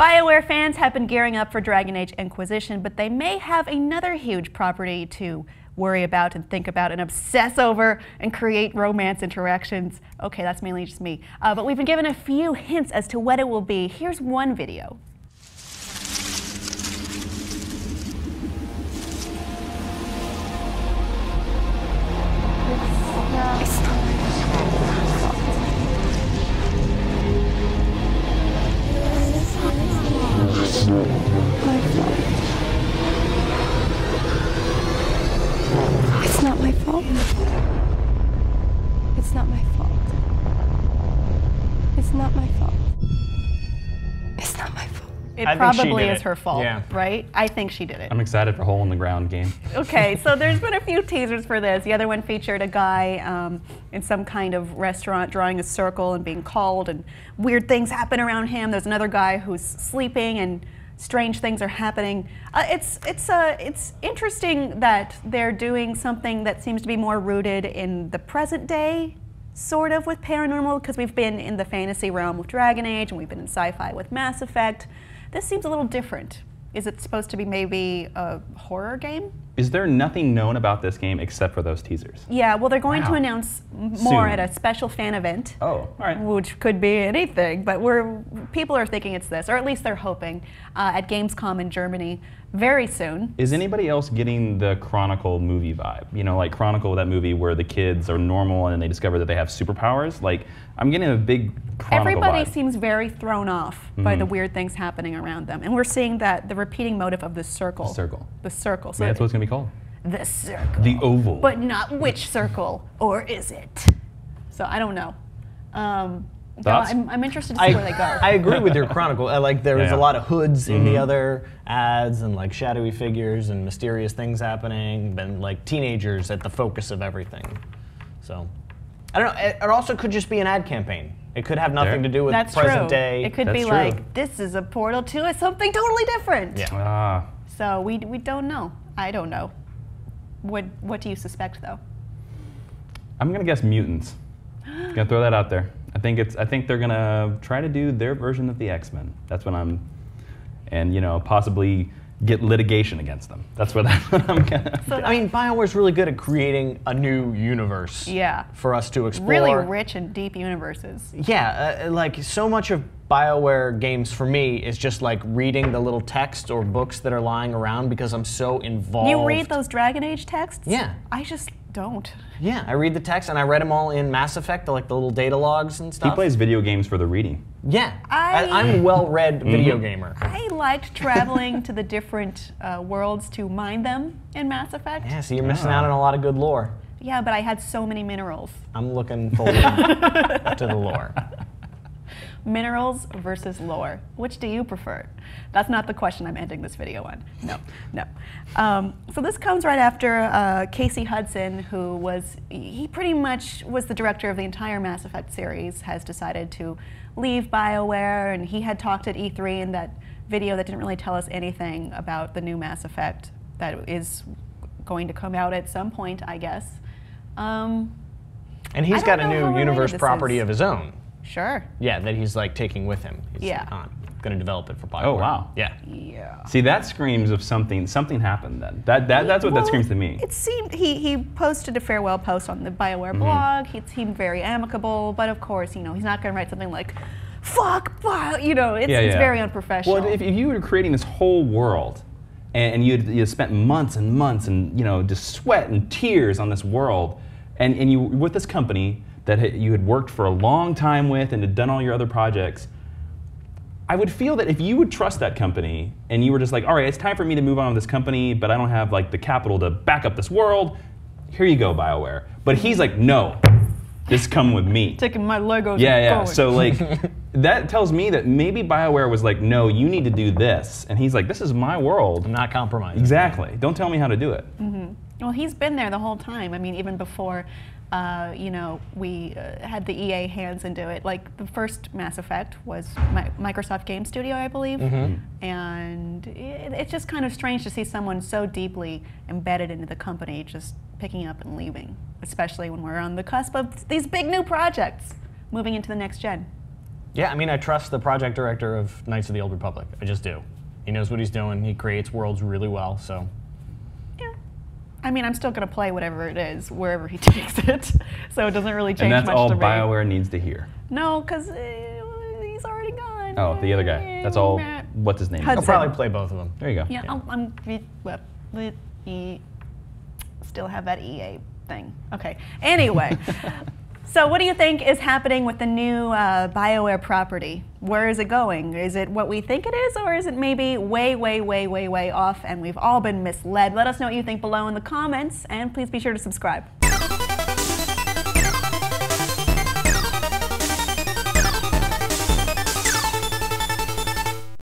Bioware fans have been gearing up for Dragonage Inquisition, but they may have another huge property to worry about and think about and obsess over and create romance interactions. Okay, that's mainly just me. But we've been given a few hints as to what it will be. Here's one video. It's not my fault. It's not my fault. It's not my fault. It's not my fault. It probably is her fault, right? I think she did it. I'm excited for Hole in the Ground game. Okay, so there's been a few teasers for this. The other one featured a guy in some kind of restaurant drawing a circle and being called, and weird things happen around him. There's another guy who's sleeping and strange things are happening. It's interesting that they're doing something that seems to be more rooted in the present day, sort of, with paranormal, because we've been in the fantasy realm with Dragonage and we've been in sci-fi with Mass Effect. This seems a little different. Is it supposed to be maybe a horror game? Is there nothing known about this game except for those teasers? Yeah, well, they're going to announce more at a special fan event. Oh, all right. Which could be anything, but people are thinking it's this, or at least they're hoping, at Gamescom in Germany very soon. Is anybody else getting the Chronicle movie vibe? You know, like Chronicle, that movie where the kids are normal and they discover that they have superpowers? Like, I'm getting a big Chronicle Everybody vibe. seems very thrown off by the weird things happening around them. And we're seeing that the repeating motive of the circle. The circle. The circle. So Maybe that's what it's going to be called. The circle. The oval. But not which circle, or is it? So I don't know. I'm interested to see where they go. I agree with your Chronicle. Like there was a lot of hoods in the other ads, and like shadowy figures and mysterious things happening, and like teenagers at the focus of everything. So I don't know. It also could just be an ad campaign. It could have nothing to do with present day. It could be like, this is a portal to something totally different. Yeah. So we don't know. I don't know. What do you suspect, though? I'm gonna guess mutants. Gonna throw that out there. I think they're gonna try to do their version of the X-Men. That's what I'm, and you know, possibly get litigation against them. That's what I'm gonna. So, I mean, Bioware's really good at creating a new universe. Yeah. For us to explore. Really rich and deep universes. Yeah, like so much of Bioware games for me is just like reading the little text or books that are lying around because I'm so involved. You read those Dragon Age texts? Yeah. I just don't. Yeah, I read the text, and I read them all in Mass Effect, like the little data logs and stuff. He plays video games for the reading. Yeah, I'm a well-read video gamer. I liked traveling to the different worlds to mine them in Mass Effect. Yeah, so you're missing out on a lot of good lore. Yeah, but I had so many minerals. I'm looking forward to the lore. Minerals versus lore. Which do you prefer? That's not the question I'm ending this video on. No. So this comes right after Casey Hudson, who he pretty much was the director of the entire Mass Effect series, has decided to leave Bioware, and he had talked at E3 in that video that didn't really tell us anything about the new Mass Effect that is going to come out at some point, I guess. And he's got a new universe property of his own. Sure. Yeah, that he's like taking with him. He's going to develop it for Bioware. Oh wow. Yeah. Yeah. See, that screams of something happened then. That's what that screams to me. It seemed he posted a farewell post on the Bioware blog. He seemed very amicable, but of course, you know, he's not going to write something like "fuck Bio." You know, it's very unprofessional. Well, if you were creating this whole world, and you spent months and months and you know just sweat and tears on this world, and you with this company that you had worked for a long time with and had done all your other projects, I would feel that if you would trust that company and you were just like, all right, it's time for me to move on with this company, but I don't have like the capital to back up this world, here you go, Bioware. But he's like, no, this come with me. Taking my Legos yeah. Going. So like, that tells me that maybe Bioware was like, no, you need to do this. And he's like, this is my world. I'm not compromising. Exactly. Don't tell me how to do it. Well, he's been there the whole time. I mean, even before you know, we had the EA hands into it. Like the first Mass Effect was Microsoft Game Studio, I believe, and it's just kind of strange to see someone so deeply embedded into the company just picking up and leaving, especially when we're on the cusp of these big new projects moving into the next gen. Yeah, I mean, I trust the project director of Knights of the Old Republic. I just do. He knows what he's doing. He creates worlds really well, so. Yeah. I mean, I'm still going to play whatever it is, wherever he takes it. So it doesn't really change much to me. And that's all BioWare needs to hear. No, because he's already gone. Oh, the other guy. That's all. What's his name? Hudson. I'll probably play both of them. There you go. Yeah, still have that EA thing. Okay. Anyway. So what do you think is happening with the new BioWare property? Where is it going? Is it what we think it is, or is it maybe way, way, way, way, way off and we've all been misled? Let us know what you think below in the comments, and please be sure to subscribe.